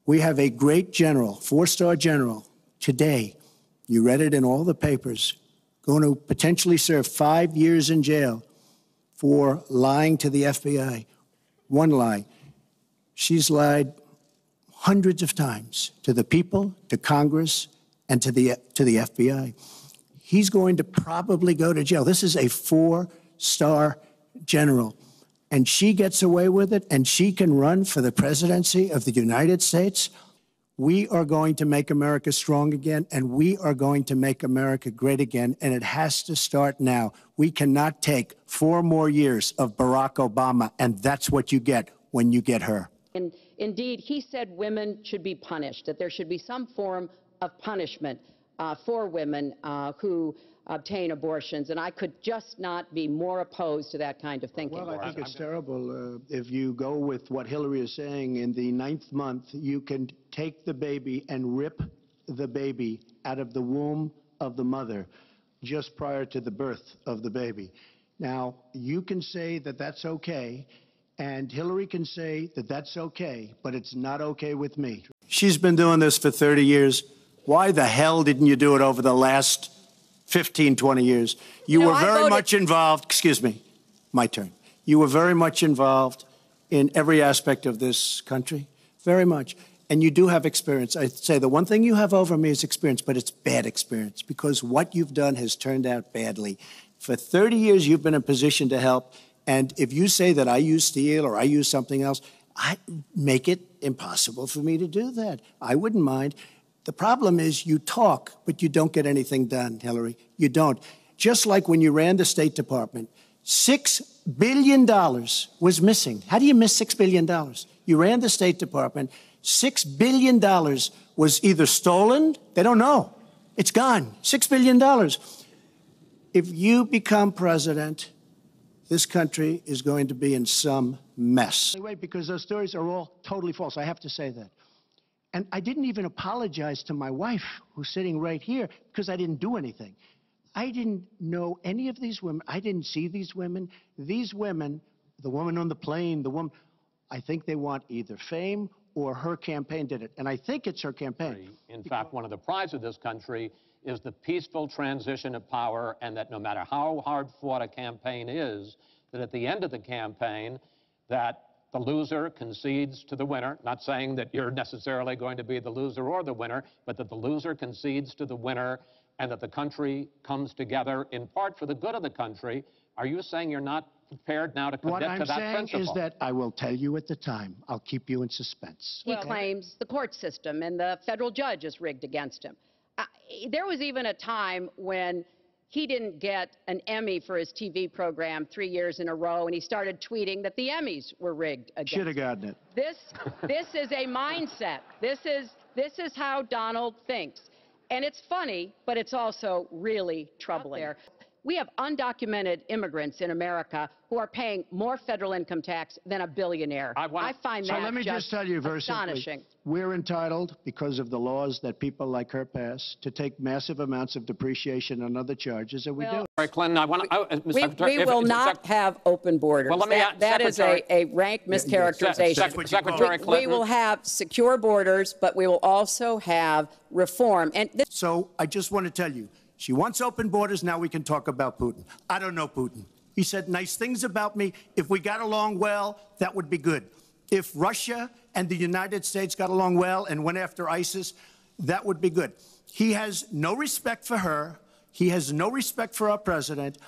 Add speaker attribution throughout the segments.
Speaker 1: We have a great general, four-star general, today, you read it in all the papers, going to potentially serve 5 years in jail for lying to the FBI. One lie. She's lied hundreds of times to the people, to Congress, and to the FBI. He's going to probably go to jail. This is a four-star general. And she gets away with it, and she can run for the presidency of the United States. We are going to make America strong again, and we are going to make America great again, and it has to start now. We cannot take 4 more years of Barack Obama, and that's what you get when you get her.
Speaker 2: And indeed, he said women should be punished, that there should be some form of punishment for women who obtain abortions, and I could just not be more opposed to that kind of thinking.
Speaker 1: Well, I think it's terrible. If you go with what Hilary is saying, in the 9th month, you can take the baby and rip the baby out of the womb of the mother just prior to the birth of the baby. Now, you can say that that's okay, and Hilary can say that that's okay, but it's not okay with me. She's been doing this for 30 years. Why the hell didn't you do it over the last 15, 20 years? You were very much involved. Excuse me, my turn. You were very much involved in every aspect of this country, very much. And you do have experience. I'd say the one thing you have over me is experience, but it's bad experience because what you've done has turned out badly. For 30 years, you've been in a position to help. And if you say that I use steel or I use something else, I make it impossible for me to do that. I wouldn't mind. The problem is you talk, but you don't get anything done, Hillary. You don't. Just like when you ran the State Department, $6 billion was missing. How do you miss $6 billion? You ran the State Department. $6 billion was either stolen, they don't know. It's gone. $6 billion. If you become president, this country is going to be in some mess. Wait, because those stories are all totally false. I have to say that. And I didn't even apologize to my wife, who's sitting right here, because I didn't do anything. I didn't know any of these women. I didn't see these women. These women, the woman on the plane, the woman, I think they want either fame or her campaign did it. And I think it's her campaign.
Speaker 3: In fact, one of the prides of this country is the peaceful transition of power, and that no matter how hard fought a campaign is, that at the end of the campaign, that the loser concedes to the winner, not saying that you're necessarily going to be the loser or the winner, but that the loser concedes to the winner and that the country comes together in part for the good of the country. Are you saying you're not prepared now to commit to that principle?
Speaker 1: What I'm saying is that I will tell you at the time. I'll keep you in suspense.
Speaker 2: He claims the court system and the federal judge is rigged against him. There was even a time when he didn't get an Emmy for his TV program 3 years in a row, and he started tweeting that the Emmys were rigged against him.
Speaker 1: Should have gotten it.
Speaker 2: This is a mindset. This is how Donald thinks. And it's funny, but it's also really troubling. We have undocumented immigrants in America who are paying more federal income tax than a billionaire. I find that
Speaker 1: let me just tell you very
Speaker 2: astonishing.
Speaker 1: Simply, we're entitled, because of the laws that people like her pass, to take massive amounts of depreciation and other charges, and we do.
Speaker 3: Clinton,
Speaker 2: we will not have open borders.
Speaker 3: Well,
Speaker 2: that is a rank mischaracterization.
Speaker 3: Secretary Clinton.
Speaker 2: We will have secure borders, but we will also have reform. And
Speaker 1: so I just want to tell you, she wants open borders. Now we can talk about Putin. I don't know Putin. He said nice things about me. If we got along well, that would be good. If Russia and the United States got along well and went after ISIS, that would be good. He has no respect for her. He has no respect for our president.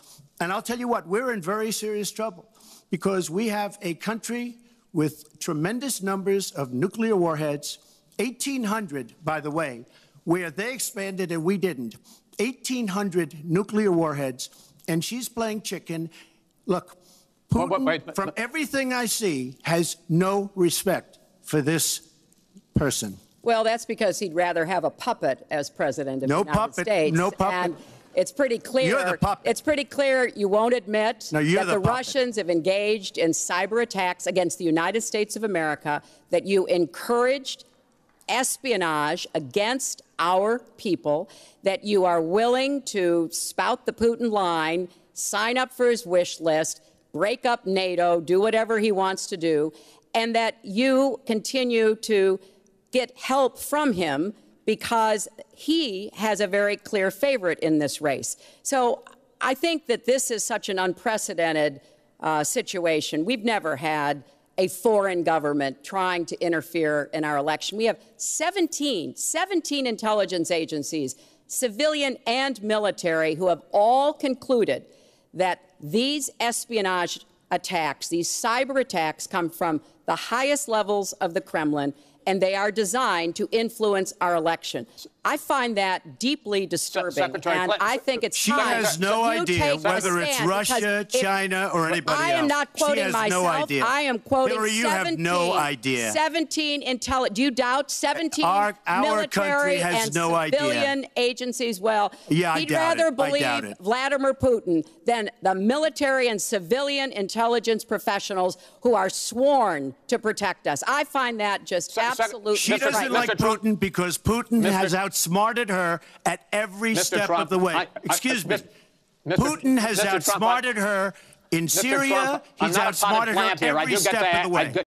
Speaker 1: And I'll tell you what, we're in very serious trouble because we have a country with tremendous numbers of nuclear warheads, 1,800, by the way, where they expanded and we didn't. 1,800 nuclear warheads, and she's playing chicken. Look, Putin, from everything I see, has no respect for this person.
Speaker 2: Well, that's because he'd rather have a puppet as president of the United States.
Speaker 1: No puppet.
Speaker 2: And it's pretty clear.
Speaker 1: You're the puppet.
Speaker 2: It's pretty clear you won't admit that the Russians have engaged in cyber attacks against the United States of America, that you encouraged espionage against our people, that you are willing to spout the Putin line, sign up for his wish list, break up NATO, do whatever he wants to do, and that you continue to get help from him because he has a very clear favorite in this race. So I think that this is such an unprecedented situation. We've never had a foreign government trying to interfere in our election. We have 17 intelligence agencies, civilian and military, who have all concluded that these espionage attacks, these cyber attacks, come from the highest levels of the Kremlin, and they are designed to influence our election. I find that deeply disturbing, and Clinton, I think it's
Speaker 4: she
Speaker 2: time.
Speaker 4: She has no idea whether it's Russia, China, or anybody else.
Speaker 2: I am not quoting myself.
Speaker 4: No idea.
Speaker 2: I am quoting
Speaker 4: Hillary, you have no idea.
Speaker 2: 17 do you doubt 17
Speaker 4: our
Speaker 2: military
Speaker 4: has
Speaker 2: and
Speaker 4: no
Speaker 2: civilian agencies? Well,
Speaker 4: yeah,
Speaker 2: he'd rather believe Vladimir Putin than the military and civilian intelligence professionals who are sworn to protect us. I find that just absolutely.
Speaker 4: She doesn't like Putin because Putin has outsmarted her at every step of the way. Excuse me. Putin has outsmarted her in Syria. He's outsmarted her every step of the way.